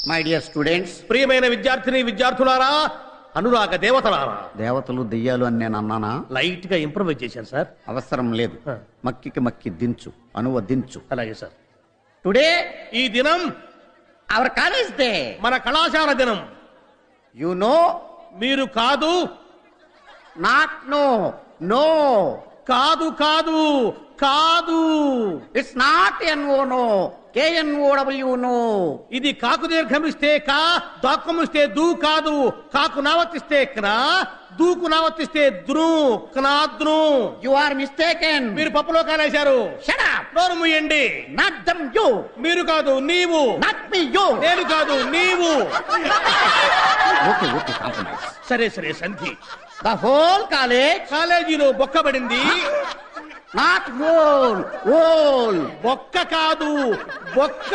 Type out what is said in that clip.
My dear students, ప్రియమైన విద్యార్థిని విద్యార్థులారా, అనురాగ దేవతలారా. దేవతలు దెయ్యాలు అని నేను అన్నానా? లైట్ గా ఇంప్రూవైజ్ చేశాను సార్. అవసరం లేదు. మక్కికి మక్కి దించు, అనువదించు. అలాగే సార్. టుడే ఈ దినం అవర్ కాలేజ్ డే, మన కళాశాల దినం. యు నో, మీరు కాదు, నాట్ నో, నో, కాదు కాదు కాదు, it's not N O no, KNOW no. ఇది కాకు దీర్ఘమిస్తే కా, దాక్కుమిస్తే దూ కాదు. కాకు నావర్తిస్తే క్నా, దూకు నావర్తిస్తే ద్రు, క్నాద్రు. You are mistaken. మీరు పప్పులో కాలేశారు. Shut up. నోరు మూయండి. Not dum, you. మీరు కాదు, నీవు. Not me, you. నేను కాదు, నీవు. Okay okay, compromise. సరే సరే, సంధి. ద హోల్ కాలేజ్, కాలేజీలో బొక్కబడింది. Not whole, whole. బొక్క కాదు, బొక్క.